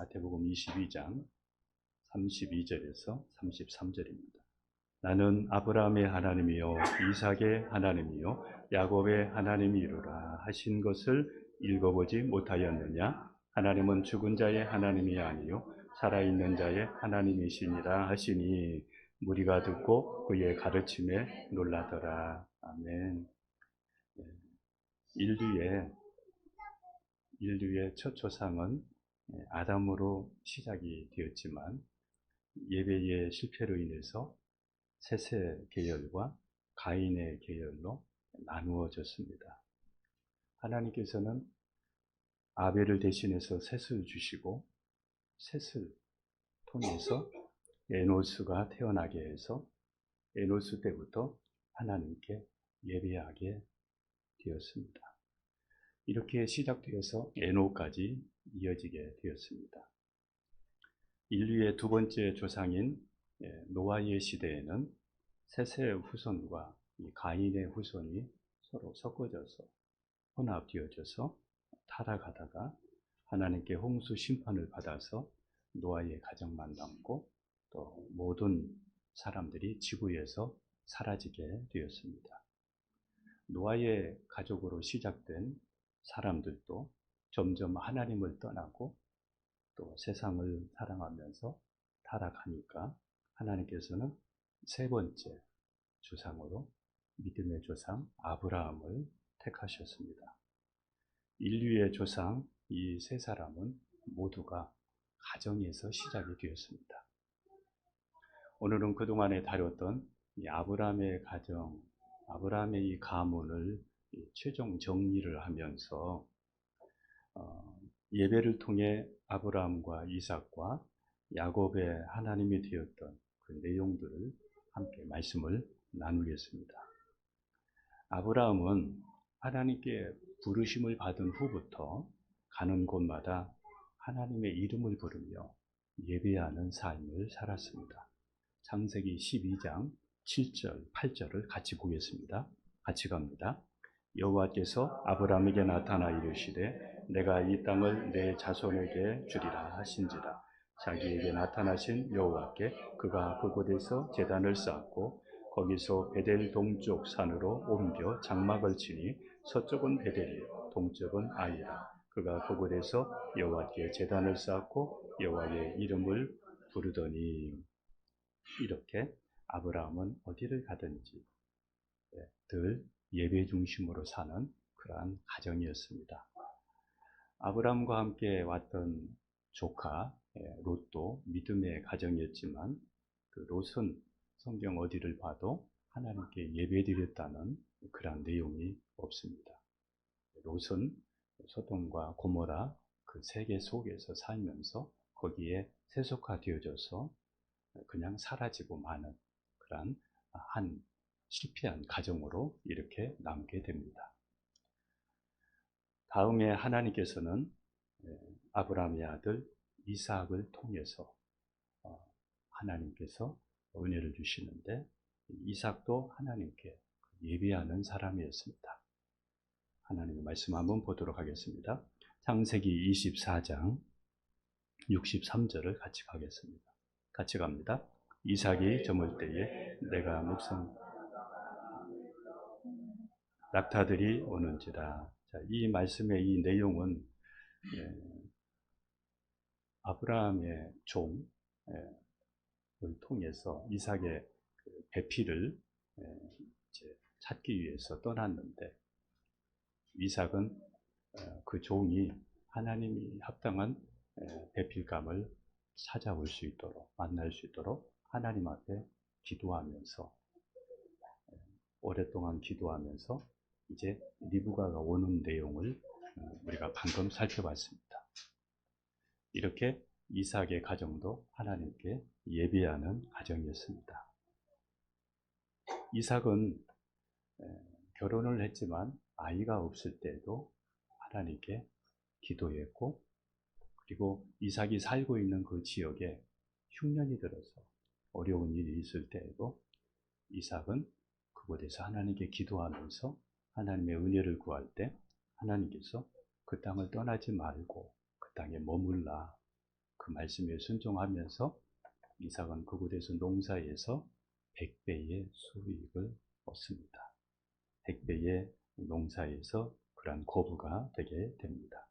마태복음 22장 32절에서 33절입니다. 나는 아브라함의 하나님이요 이삭의 하나님이요 야곱의 하나님이로라 하신 것을 읽어보지 못하였느냐? 하나님은 죽은 자의 하나님이 아니요 살아있는 자의 하나님이시니라 하시니 무리가 듣고 그의 가르침에 놀라더라. 아멘. 인류의 첫 조상은 아담으로 시작이 되었지만 예배의 실패로 인해서 셋의 계열과 가인의 계열로 나누어졌습니다. 하나님께서는 아벨을 대신해서 셋을 주시고 셋을 통해서 에노스가 태어나게 해서 에노스 때부터 하나님께 예배하게 되었습니다. 이렇게 시작되어서 에노까지 이어지게 되었습니다. 인류의 두 번째 조상인 노아의 시대에는 셋의 후손과 가인의 후손이 서로 섞어져서 혼합되어져서 타락하다가 하나님께 홍수 심판을 받아서 노아의 가정만 남고 또 모든 사람들이 지구에서 사라지게 되었습니다. 노아의 가족으로 시작된 사람들도 점점 하나님을 떠나고 또 세상을 사랑하면서 타락하니까 하나님께서는 세 번째 조상으로 믿음의 조상 아브라함을 택하셨습니다. 인류의 조상 이 세 사람은 모두가 가정에서 시작이 되었습니다. 오늘은 그동안에 다뤘던 이 아브라함의 가정, 아브라함의 이 가문을 최종 정리를 하면서 예배를 통해 아브라함과 이삭과 야곱의 하나님이 되었던 그 내용들을 함께 말씀을 나누겠습니다. 아브라함은 하나님께 부르심을 받은 후부터 가는 곳마다 하나님의 이름을 부르며 예배하는 삶을 살았습니다. 창세기 12장 7절, 8절을 같이 보겠습니다. 같이 갑니다. 여호와께서 아브라함에게 나타나 이르시되 내가 이 땅을 내 자손에게 주리라 하신지라. 자기에게 나타나신 여호와께 그가 그곳에서 제단을 쌓고 거기서 베델 동쪽 산으로 옮겨 장막을 치니 서쪽은 베델이요 동쪽은 아이라. 그가 그곳에서 여호와께 제단을 쌓고 여호와의 이름을 부르더니. 이렇게 아브라함은 어디를 가든지 늘 예배 중심으로 사는 그러한 가정이었습니다. 아브라함과 함께 왔던 조카 롯도 믿음의 가정이었지만 그 롯은 성경 어디를 봐도 하나님께 예배드렸다는 그러한 내용이 없습니다. 롯은 소돔과 고모라 그 세계 속에서 살면서 거기에 세속화되어져서 그냥 사라지고 마는 그러한 한 실패한 가정으로 이렇게 남게 됩니다. 다음에 하나님께서는 아브라함의 아들 이삭을 통해서 하나님께서 은혜를 주시는데 이삭도 하나님께 예배하는 사람이었습니다. 하나님의 말씀 한번 보도록 하겠습니다. 창세기 24장 63절을 같이 가겠습니다. 같이 갑니다. 이삭이 저물 때에 내가 낙타들이 오는지라. 자, 이 말씀의 이 내용은 아브라함의 종을 통해서 이삭의 배필을 찾기 위해서 떠났는데 이삭은 그 종이 하나님이 합당한 배필감을 찾아올 수 있도록 만날 수 있도록 하나님 앞에 기도하면서 오랫동안 기도하면서 이제 리브가가 오는 내용을 우리가 방금 살펴봤습니다. 이렇게 이삭의 가정도 하나님께 예배하는 가정이었습니다. 이삭은 결혼을 했지만 아이가 없을 때에도 하나님께 기도했고 그리고 이삭이 살고 있는 그 지역에 흉년이 들어서 어려운 일이 있을 때에도 이삭은 그곳에서 하나님께 기도하면서 하나님의 은혜를 구할 때 하나님께서 그 땅을 떠나지 말고 그 땅에 머물라 그 말씀에 순종하면서 이삭은 그곳에서 농사에서 100배의 수익을 얻습니다. 100배의 농사에서 그러한 거부가 되게 됩니다.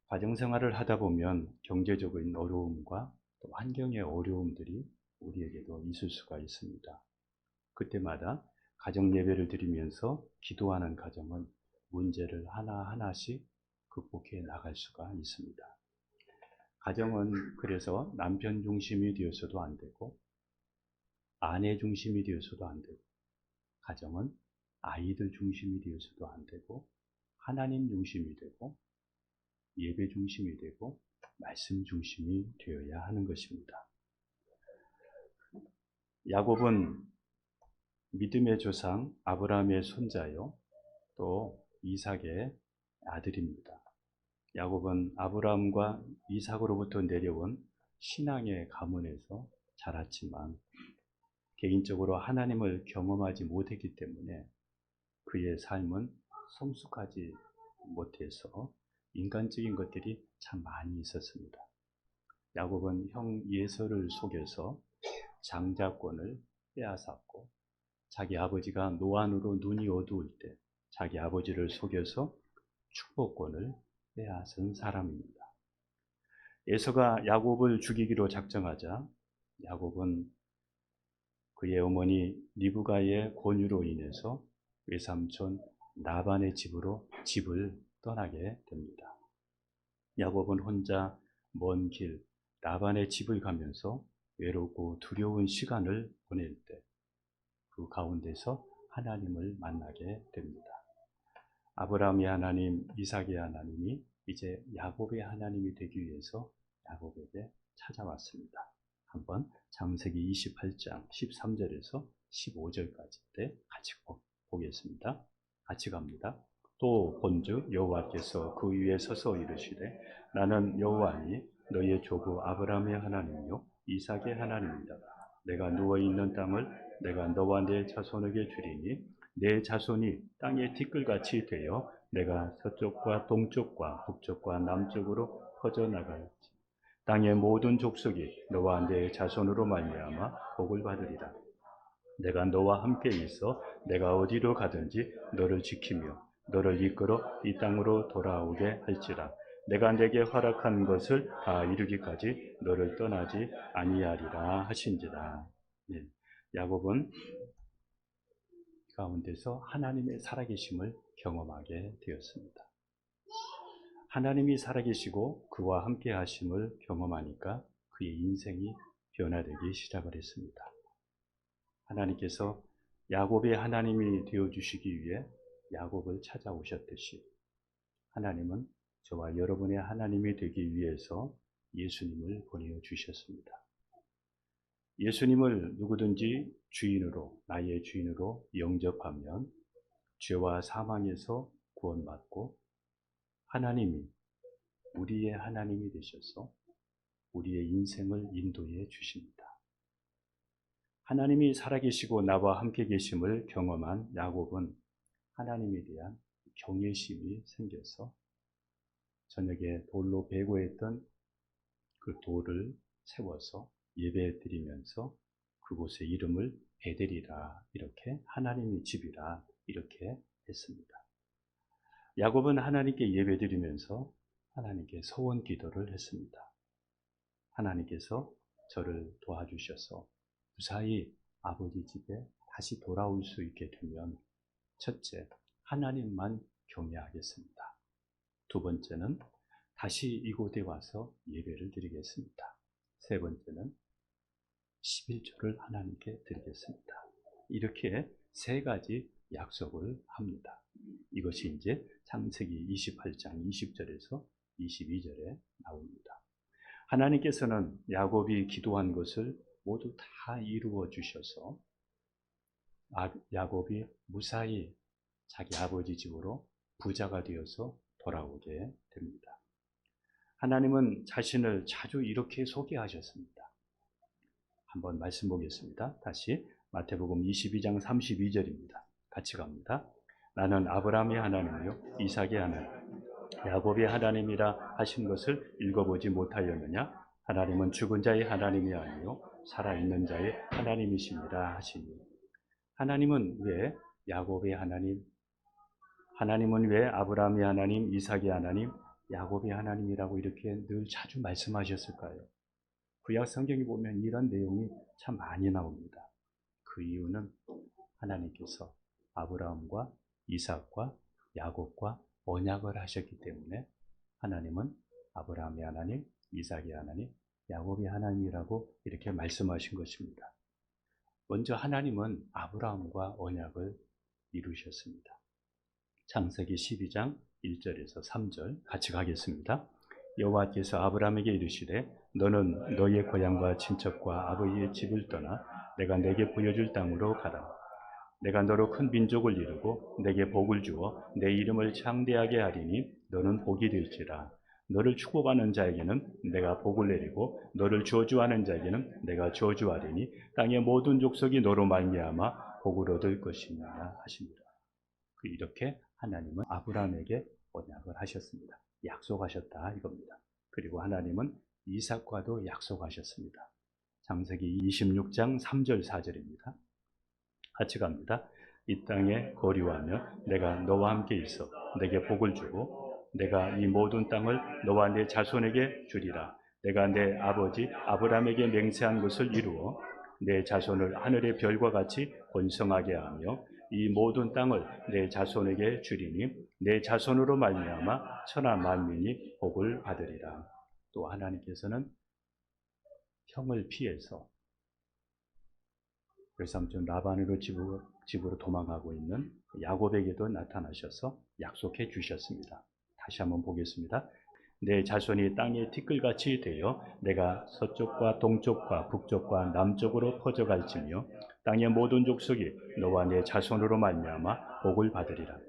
가정생활을 하다 보면 경제적인 어려움과 또 환경의 어려움들이 우리에게도 있을 수가 있습니다. 그때마다 가정 예배를 드리면서 기도하는 가정은 문제를 하나하나씩 극복해 나갈 수가 있습니다. 가정은 그래서 남편 중심이 되어서도 안 되고 아내 중심이 되어서도 안 되고 가정은 아이들 중심이 되어서도 안 되고 하나님 중심이 되고 예배 중심이 되고 말씀 중심이 되어야 하는 것입니다. 야곱은 믿음의 조상 아브라함의 손자요 또 이삭의 아들입니다. 야곱은 아브라함과 이삭으로부터 내려온 신앙의 가문에서 자랐지만 개인적으로 하나님을 경험하지 못했기 때문에 그의 삶은 성숙하지 못해서 인간적인 것들이 참 많이 있었습니다. 야곱은 형 예서를 속여서 장자권을 빼앗았고 자기 아버지가 노안으로 눈이 어두울 때 자기 아버지를 속여서 축복권을 빼앗은 사람입니다. 에서가 야곱을 죽이기로 작정하자 야곱은 그의 어머니 리브가의 권유로 인해서 외삼촌 라반의 집을 떠나게 됩니다. 야곱은 혼자 먼 길 라반의 집을 가면서 외롭고 두려운 시간을 보낼 때 그 가운데서 하나님을 만나게 됩니다. 아브라함의 하나님, 이삭의 하나님이 이제 야곱의 하나님이 되기 위해서 야곱에게 찾아왔습니다. 한번 창세기 28장 13절에서 15절까지 때 같이 보겠습니다. 같이 갑니다. 또 본즉 여호와께서 그 위에 서서 이르시되 나는 여호와니 너의 조부 아브라함의 하나님이요 이삭의 하나님이다. 내가 누워있는 땅을 내가 너와 내 자손에게 주리니 내 자손이 땅의 티끌같이 되어 내가 서쪽과 동쪽과 북쪽과 남쪽으로 퍼져나갈지 땅의 모든 족속이 너와 내 자손으로 말미암아 복을 받으리라. 내가 너와 함께 있어 내가 어디로 가든지 너를 지키며 너를 이끌어 이 땅으로 돌아오게 할지라. 내가 내게 허락한 것을 다 이루기까지 너를 떠나지 아니하리라 하신지라. 네. 야곱은 가운데서 하나님의 살아계심을 경험하게 되었습니다. 하나님이 살아계시고 그와 함께 하심을 경험하니까 그의 인생이 변화되기 시작을 했습니다. 하나님께서 야곱의 하나님이 되어주시기 위해 야곱을 찾아오셨듯이 하나님은 저와 여러분의 하나님이 되기 위해서 예수님을 보내주셨습니다. 예수님을 누구든지 주인으로, 나의 주인으로 영접하면 죄와 사망에서 구원받고 하나님이 우리의 하나님이 되셔서 우리의 인생을 인도해 주십니다. 하나님이 살아계시고 나와 함께 계심을 경험한 야곱은 하나님에 대한 경외심이 생겨서 저녁에 돌로 베고했던 그 돌을 세워서 예배 드리면서 그곳의 이름을 베델이라 이렇게 하나님의 집이라 이렇게 했습니다. 야곱은 하나님께 예배 드리면서 하나님께 서원 기도를 했습니다. 하나님께서 저를 도와주셔서 무사히 아버지 집에 다시 돌아올 수 있게 되면 첫째, 하나님만 경외하겠습니다. 두 번째는 다시 이곳에 와서 예배를 드리겠습니다. 세 번째는 11조를 하나님께 드리겠습니다. 이렇게 세 가지 약속을 합니다. 이것이 이제 창세기 28장 20절에서 22절에 나옵니다. 하나님께서는 야곱이 기도한 것을 모두 다 이루어 주셔서 야곱이 무사히 자기 아버지 집으로 부자가 되어서 돌아오게 됩니다. 하나님은 자신을 자주 이렇게 소개하셨습니다. 한번 말씀 보겠습니다. 다시 마태복음 22장 32절입니다. 같이 갑니다. 나는 아브라함의 하나님이요 이삭의 하나님. 야곱의 하나님이라 하신 것을 읽어보지 못하였느냐? 하나님은 죽은 자의 하나님이 아니요 살아있는 자의 하나님이십니다 하시니, 하나님은 왜 야곱의 하나님, 하나님은 왜 아브라함의 하나님, 이삭의 하나님, 야곱의 하나님이라고 이렇게 늘 자주 말씀하셨을까요? 구약 성경에 보면 이런 내용이 참 많이 나옵니다. 그 이유는 하나님께서 아브라함과 이삭과 야곱과 언약을 하셨기 때문에 하나님은 아브라함의 하나님, 이삭의 하나님, 야곱의 하나님이라고 이렇게 말씀하신 것입니다. 먼저 하나님은 아브라함과 언약을 이루셨습니다. 창세기 12장 1절에서 3절 같이 가겠습니다. 여호와께서 아브라함에게 이르시되 너는 너의 고향과 친척과 아버지의 집을 떠나 내가 내게 보여줄 땅으로 가라. 내가 너로 큰 민족을 이루고 내게 복을 주어 내 이름을 창대하게 하리니 너는 복이 될지라. 너를 축복하는 자에게는 내가 복을 내리고 너를 저주하는 자에게는 내가 저주하리니 땅의 모든 족속이 너로 말미암아 복을 얻을 것이니라 하십니다. 이렇게 하나님은 아브라함에게 언약을 하셨습니다. 약속하셨다 이겁니다. 그리고 하나님은 이삭과도 약속하셨습니다. 창세기 26장 3절 4절입니다. 같이 갑니다. 이 땅에 거류하며 내가 너와 함께 있어 내게 복을 주고 내가 이 모든 땅을 너와 내 자손에게 주리라. 내가 내 아버지 아브라함에게 맹세한 것을 이루어 내 자손을 하늘의 별과 같이 번성하게 하며 이 모든 땅을 내 자손에게 주리니 내 자손으로 말미암아 천하 만민이 복을 받으리라. 또 하나님께서는 형을 피해서 외삼촌 라반으로 집으로 도망가고 있는 야곱에게도 나타나셔서 약속해 주셨습니다. 다시 한번 보겠습니다. 내 자손이 땅의 티끌같이 되어 내가 서쪽과 동쪽과 북쪽과 남쪽으로 퍼져갈지며 땅의 모든 족속이 너와 내 자손으로 말미암아 복을 받으리라.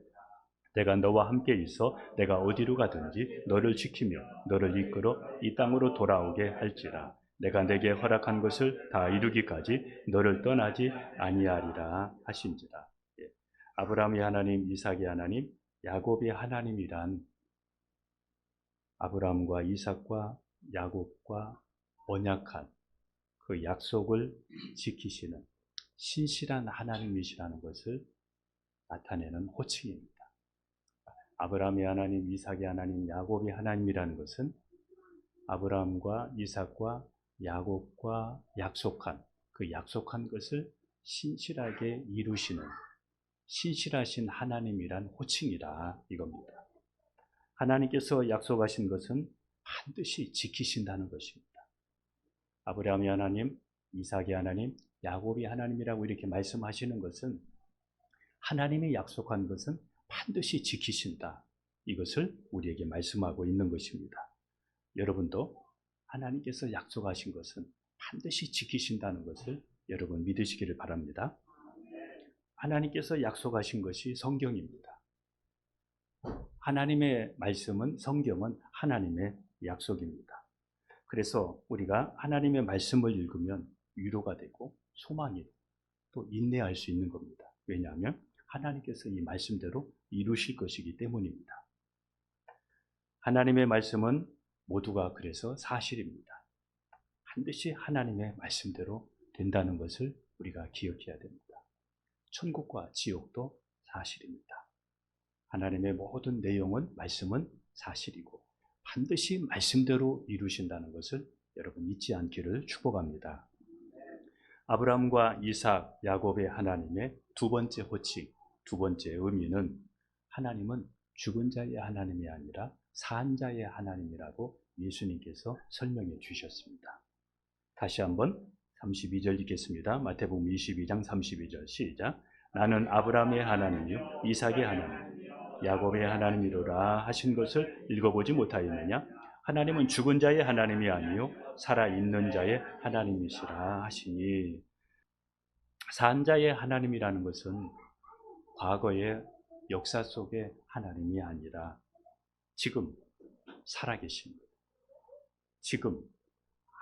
내가 너와 함께 있어 내가 어디로 가든지 너를 지키며 너를 이끌어 이 땅으로 돌아오게 할지라. 내가 내게 허락한 것을 다 이루기까지 너를 떠나지 아니하리라 하신지라. 아브라함의 하나님, 이삭의 하나님, 야곱의 하나님이란 아브라함과 이삭과 야곱과 언약한 그 약속을 지키시는 신실한 하나님이시라는 것을 나타내는 호칭입니다. 아브라함의 하나님, 이삭의 하나님, 야곱의 하나님이라는 것은 아브라함과 이삭과 야곱과 약속한 그 약속한 것을 신실하게 이루시는 신실하신 하나님이란 호칭이라 이겁니다. 하나님께서 약속하신 것은 반드시 지키신다는 것입니다. 아브라함의 하나님, 이삭의 하나님, 야곱의 하나님이라고 이렇게 말씀하시는 것은 하나님이 약속한 것은 반드시 지키신다. 이것을 우리에게 말씀하고 있는 것입니다. 여러분도 하나님께서 약속하신 것은 반드시 지키신다는 것을 여러분 믿으시기를 바랍니다. 하나님께서 약속하신 것이 성경입니다. 하나님의 말씀은, 성경은 하나님의 약속입니다. 그래서 우리가 하나님의 말씀을 읽으면 위로가 되고 소망이 또 인내할 수 있는 겁니다. 왜냐하면 하나님께서 이 말씀대로 이루실 것이기 때문입니다. 하나님의 말씀은 모두가 그래서 사실입니다. 반드시 하나님의 말씀대로 된다는 것을 우리가 기억해야 됩니다. 천국과 지옥도 사실입니다. 하나님의 모든 내용은, 말씀은 사실이고 반드시 말씀대로 이루신다는 것을 여러분 잊지 않기를 축복합니다. 아브라함과 이삭, 야곱의 하나님의 두 번째 호칭, 두 번째 의미는 하나님은 죽은 자의 하나님이 아니라 산 자의 하나님이라고 예수님께서 설명해 주셨습니다. 다시 한번 32절 읽겠습니다. 마태복음 22장 32절 시작. 나는 아브라함의 하나님이요 이삭의 하나님 야곱의 하나님이로라 하신 것을 읽어보지 못하였느냐? 하나님은 죽은 자의 하나님이 아니요 살아있는 자의 하나님이시라 하시니, 산 자의 하나님이라는 것은 과거의 역사 속의 하나님이 아니라 지금 살아계신, 지금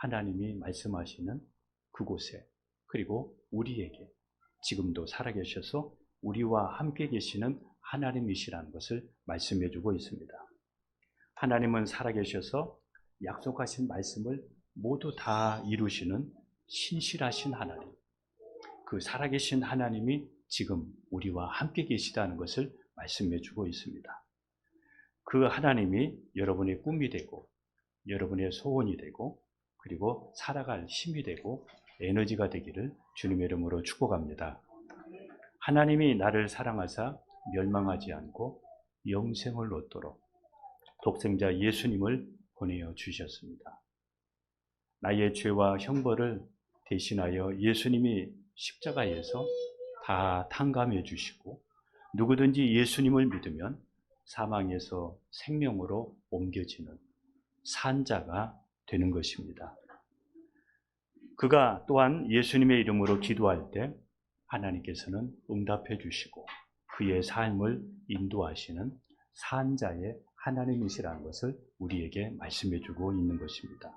하나님이 말씀하시는 그곳에, 그리고 우리에게 지금도 살아계셔서 우리와 함께 계시는 하나님이시라는 것을 말씀해 주고 있습니다. 하나님은 살아계셔서 약속하신 말씀을 모두 다 이루시는 신실하신 하나님. 그 살아계신 하나님이 지금 우리와 함께 계시다는 것을 말씀해 주고 있습니다. 그 하나님이 여러분의 꿈이 되고 여러분의 소원이 되고 그리고 살아갈 힘이 되고 에너지가 되기를 주님의 이름으로 축복합니다. 하나님이 나를 사랑하사 멸망하지 않고 영생을 얻도록 독생자 예수님을 보내어 주셨습니다. 나의 죄와 형벌을 대신하여 예수님이 십자가에서 다 탕감해 주시고 누구든지 예수님을 믿으면 사망에서 생명으로 옮겨지는 산자가 되는 것입니다. 그가 또한 예수님의 이름으로 기도할 때 하나님께서는 응답해 주시고 그의 삶을 인도하시는 산자의 하나님이시라는 것을 우리에게 말씀해 주고 있는 것입니다.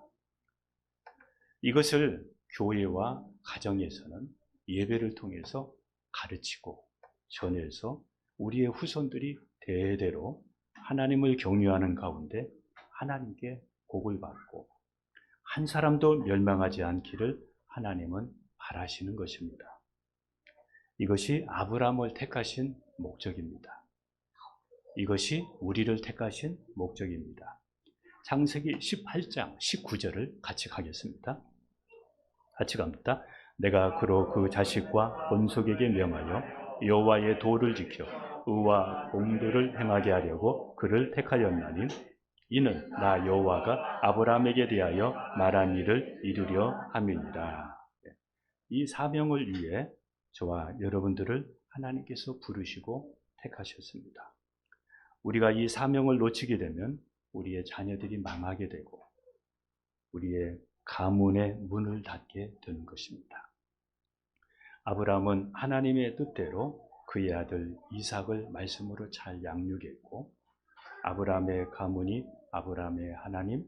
이것을 교회와 가정에서는 예배를 통해서 가르치고 전해서 우리의 후손들이 대대로 하나님을 경유하는 가운데 하나님께 복을 받고 한 사람도 멸망하지 않기를 하나님은 바라시는 것입니다. 이것이 아브라함을 택하신 목적입니다. 이것이 우리를 택하신 목적입니다. 창세기 18장 19절을 같이 가겠습니다. 같이 갑니다. 내가 그로 그 자식과 본속에게 명하여 여호와의 도를 지켜 의와 공도를 행하게 하려고 그를 택하였나니 이는 나 여호와가 아브라함에게 대하여 말한 일을 이루려 함이니라. 이 사명을 위해 저와 여러분들을 하나님께서 부르시고 택하셨습니다. 우리가 이 사명을 놓치게 되면 우리의 자녀들이 망하게 되고 우리의 가문의 문을 닫게 되는 것입니다. 아브라함은 하나님의 뜻대로 그의 아들 이삭을 말씀으로 잘 양육했고 아브라함의 가문이 아브라함의 하나님,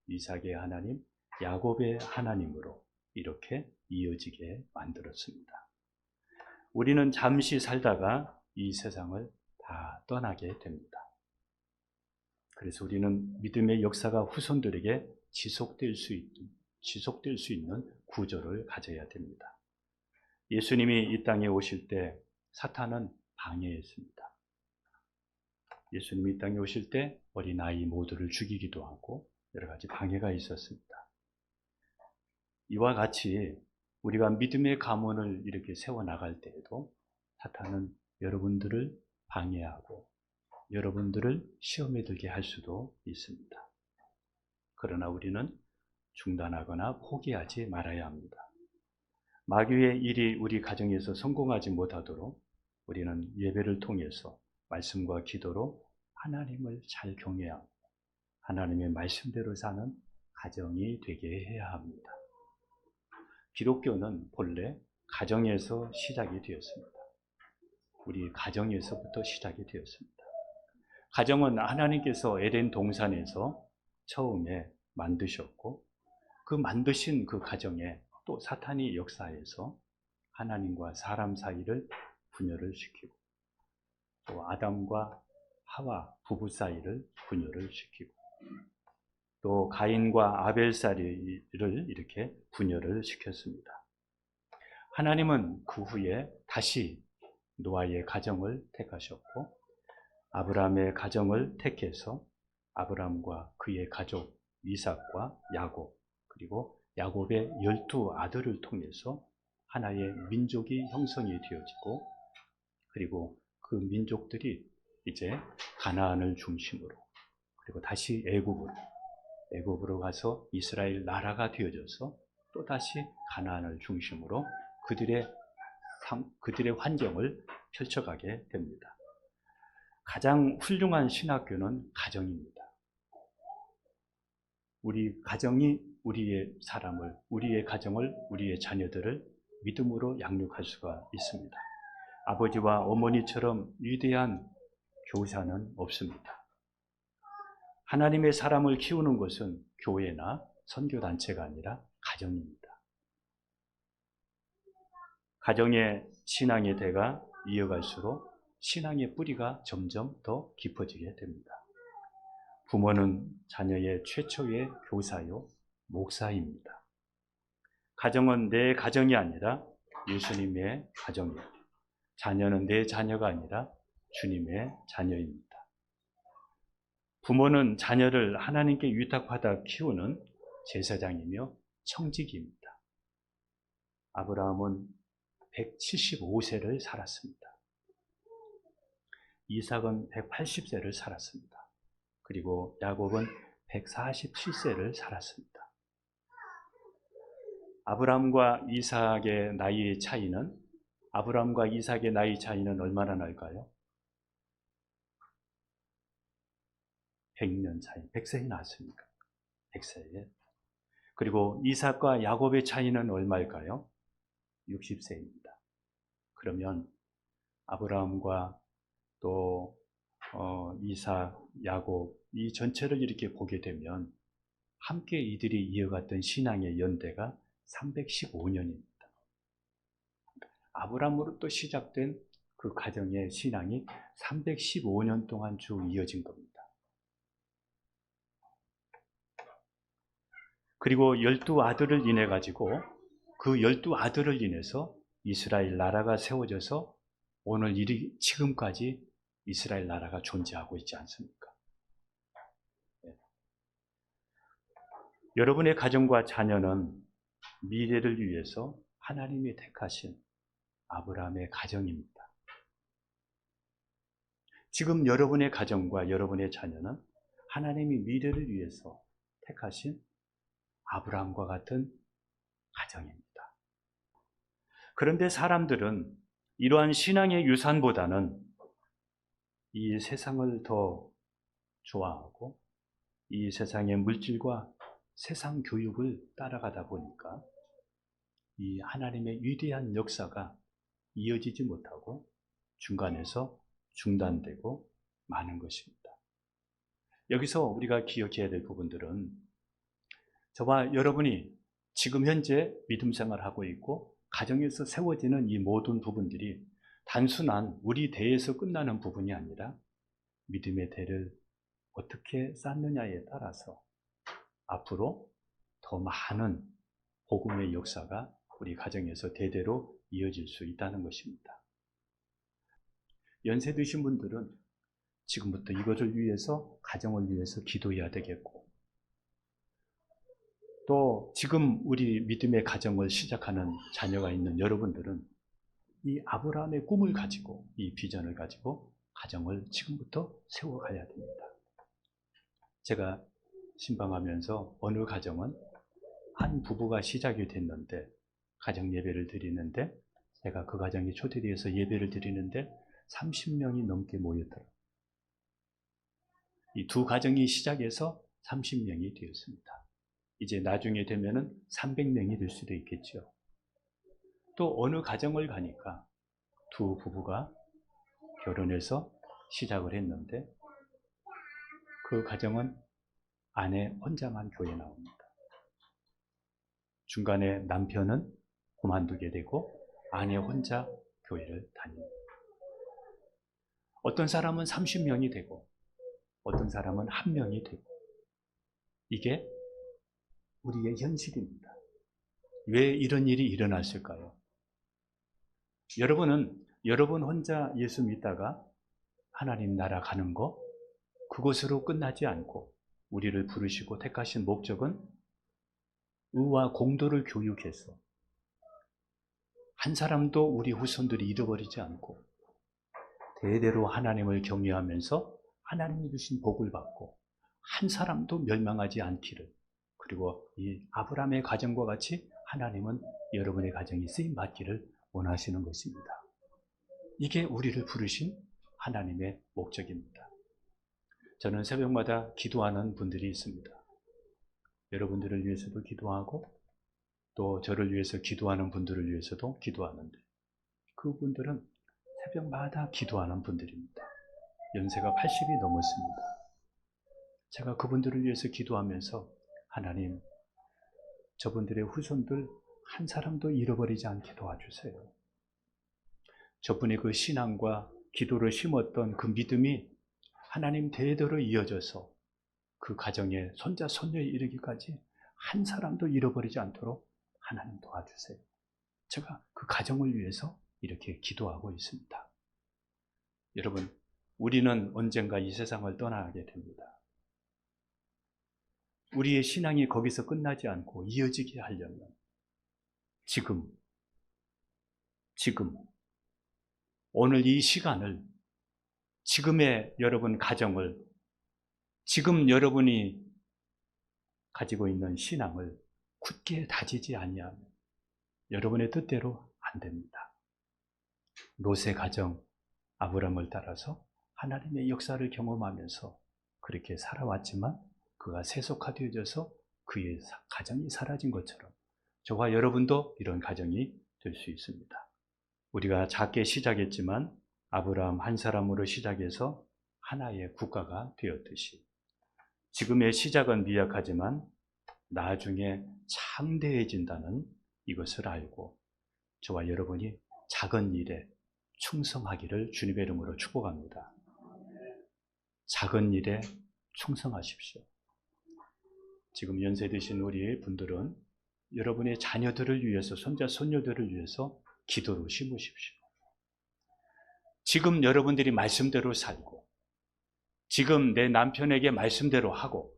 이삭의 하나님, 야곱의 하나님으로 이렇게 이어지게 만들었습니다. 우리는 잠시 살다가 이 세상을 다 떠나게 됩니다. 그래서 우리는 믿음의 역사가 후손들에게 지속될 수 있는 구조를 가져야 됩니다. 예수님이 이 땅에 오실 때 사탄은 방해했습니다. 예수님이 이 땅에 오실 때 어린아이 모두를 죽이기도 하고 여러 가지 방해가 있었습니다. 이와 같이 우리가 믿음의 가문을 이렇게 세워나갈 때에도 사탄은 여러분들을 방해하고 여러분들을 시험에 들게 할 수도 있습니다. 그러나 우리는 중단하거나 포기하지 말아야 합니다. 마귀의 일이 우리 가정에서 성공하지 못하도록 우리는 예배를 통해서 말씀과 기도로 하나님을 잘 경외하고 하나님의 말씀대로 사는 가정이 되게 해야 합니다. 기독교는 본래 가정에서 시작이 되었습니다. 우리 가정에서부터 시작이 되었습니다. 가정은 하나님께서 에덴 동산에서 처음에 만드셨고 그 만드신 그 가정에 또 사탄이 역사해서 하나님과 사람 사이를 분열을 시키고 또 아담과 하와 부부 사이를 분열을 시키고 또 가인과 아벨 사이를 이렇게 분열을 시켰습니다. 하나님은 그 후에 다시 노아의 가정을 택하셨고 아브라함의 가정을 택해서 아브라함과 그의 가족 이삭과 야곱 그리고 야곱의 12아들을 통해서 하나의 민족이 형성이 되어지고 그리고 그 민족들이 이제 가나안을 중심으로 그리고 다시 애굽으로 가서 이스라엘 나라가 되어져서 또 다시 가나안을 중심으로 그들의 환경을 펼쳐가게 됩니다. 가장 훌륭한 신학교는 가정입니다. 우리 가정이 우리의 사람을, 우리의 가정을, 우리의 자녀들을 믿음으로 양육할 수가 있습니다. 아버지와 어머니처럼 위대한 교사는 없습니다. 하나님의 사람을 키우는 것은 교회나 선교단체가 아니라 가정입니다. 가정의 신앙의 대가 이어갈수록 신앙의 뿌리가 점점 더 깊어지게 됩니다. 부모는 자녀의 최초의 교사요, 목사입니다. 가정은 내 가정이 아니라 예수님의 가정이요. 자녀는 내 자녀가 아니라 주님의 자녀입니다. 부모는 자녀를 하나님께 위탁받아 키우는 제사장이며 청지기입니다. 아브라함은 175세를 살았습니다. 이삭은 180세를 살았습니다. 그리고 야곱은 147세를 살았습니다. 아브라함과 이삭의 나이 차이는 얼마나 날까요? 100년 차이, 100세이 나왔습니까? 100세에. 그리고 이삭과 야곱의 차이는 얼마일까요? 60세입니다. 그러면 아브라함과 또 이삭, 야곱 이 전체를 이렇게 보게 되면 함께 이들이 이어갔던 신앙의 연대가 315년입니다. 아브라함으로부터 시작된 그 가정의 신앙이 315년 동안 쭉 이어진 겁니다. 그리고 12아들을 인해 가지고 그 12아들을 인해서 이스라엘 나라가 세워져서 오늘 지금까지 이스라엘 나라가 존재하고 있지 않습니까? 네. 여러분의 가정과 자녀는 미래를 위해서 하나님이 택하신 아브라함의 가정입니다. 지금 여러분의 가정과 여러분의 자녀는 하나님이 미래를 위해서 택하신 아브라함과 같은 가정입니다. 그런데 사람들은 이러한 신앙의 유산보다는 이 세상을 더 좋아하고 이 세상의 물질과 세상 교육을 따라가다 보니까 이 하나님의 위대한 역사가 이어지지 못하고 중간에서 중단되고 마는 것입니다. 여기서 우리가 기억해야 될 부분들은 저와 여러분이 지금 현재 믿음 생활하고 있고 가정에서 세워지는 이 모든 부분들이 단순한 우리 대에서 끝나는 부분이 아니라 믿음의 대를 어떻게 쌓느냐에 따라서 앞으로 더 많은 복음의 역사가 우리 가정에서 대대로 이어질 수 있다는 것입니다. 연세 드신 분들은 지금부터 이것을 위해서, 가정을 위해서 기도해야 되겠고, 또 지금 우리 믿음의 가정을 시작하는 자녀가 있는 여러분들은 이 아브라함의 꿈을 가지고, 이 비전을 가지고 가정을 지금부터 세워가야 됩니다. 제가 신방하면서 어느 가정은 한 부부가 시작이 됐는데 가정 예배를 드리는데, 제가 그 가정에 초대되어서 예배를 드리는데 30명이 넘게 모였더라고요. 이 두 가정이 시작해서 30명이 되었습니다. 이제 나중에 되면은 300명이 될 수도 있겠죠. 또 어느 가정을 가니까 두 부부가 결혼해서 시작을 했는데 그 가정은 아내 혼자만 교회에 나옵니다. 중간에 남편은 그만두게 되고 아내 혼자 교회를 다닙니다. 어떤 사람은 30명이 되고 어떤 사람은 1명이 되고, 이게 우리의 현실입니다. 왜 이런 일이 일어났을까요? 여러분은 여러분 혼자 예수 믿다가 하나님 나라 가는 거, 그것으로 끝나지 않고 우리를 부르시고 택하신 목적은 의와 공도를 교육해서 한 사람도 우리 후손들이 잃어버리지 않고 대대로 하나님을 경외하면서 하나님이 주신 복을 받고 한 사람도 멸망하지 않기를, 그리고 이 아브라함의 가정과 같이 하나님은 여러분의 가정이 쓰임받기를 원하시는 것입니다. 이게 우리를 부르신 하나님의 목적입니다. 저는 새벽마다 기도하는 분들이 있습니다. 여러분들을 위해서도 기도하고 또 저를 위해서 기도하는 분들을 위해서도 기도하는데, 그분들은 새벽마다 기도하는 분들입니다. 연세가 80이 넘었습니다. 제가 그분들을 위해서 기도하면서 하나님, 저분들의 후손들 한 사람도 잃어버리지 않게 도와주세요. 저분의 그 신앙과 기도를 심었던 그 믿음이 하나님 대대로 이어져서 그 가정의 손자, 손녀에 이르기까지 한 사람도 잃어버리지 않도록 하나님 도와주세요. 제가 그 가정을 위해서 이렇게 기도하고 있습니다. 여러분, 우리는 언젠가 이 세상을 떠나게 됩니다. 우리의 신앙이 거기서 끝나지 않고 이어지게 하려면 지금 오늘 이 시간을, 지금의 여러분 가정을, 지금 여러분이 가지고 있는 신앙을 굳게 다지지 아니하면 여러분의 뜻대로 안 됩니다. 롯의 가정, 아브라함을 따라서 하나님의 역사를 경험하면서 그렇게 살아왔지만 그가 세속화되어져서 그의 가정이 사라진 것처럼 저와 여러분도 이런 가정이 될 수 있습니다. 우리가 작게 시작했지만 아브라함 한 사람으로 시작해서 하나의 국가가 되었듯이 지금의 시작은 미약하지만 나중에 참대해진다는 이것을 알고 저와 여러분이 작은 일에 충성하기를 주님의 이름으로 축복합니다. 작은 일에 충성하십시오. 지금 연세 드신 우리 분들은 여러분의 자녀들을 위해서, 손자, 손녀들을 위해서 기도로 심으십시오. 지금 여러분들이 말씀대로 살고, 지금 내 남편에게 말씀대로 하고,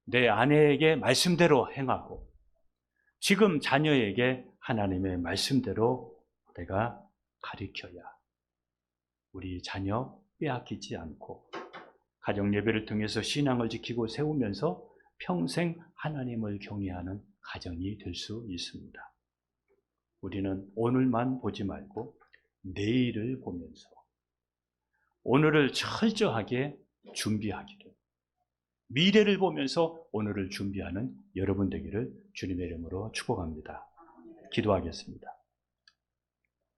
내 아내에게 말씀대로 행하고, 지금 자녀에게 하나님의 말씀대로 내가 가르쳐야 우리 자녀 빼앗기지 않고 가정 예배를 통해서 신앙을 지키고 세우면서 평생 하나님을 경외하는 가정이 될 수 있습니다. 우리는 오늘만 보지 말고 내일을 보면서 오늘을 철저하게 준비하기를, 미래를 보면서 오늘을 준비하는 여러분 되기를 주님의 이름으로 축복합니다. 기도하겠습니다.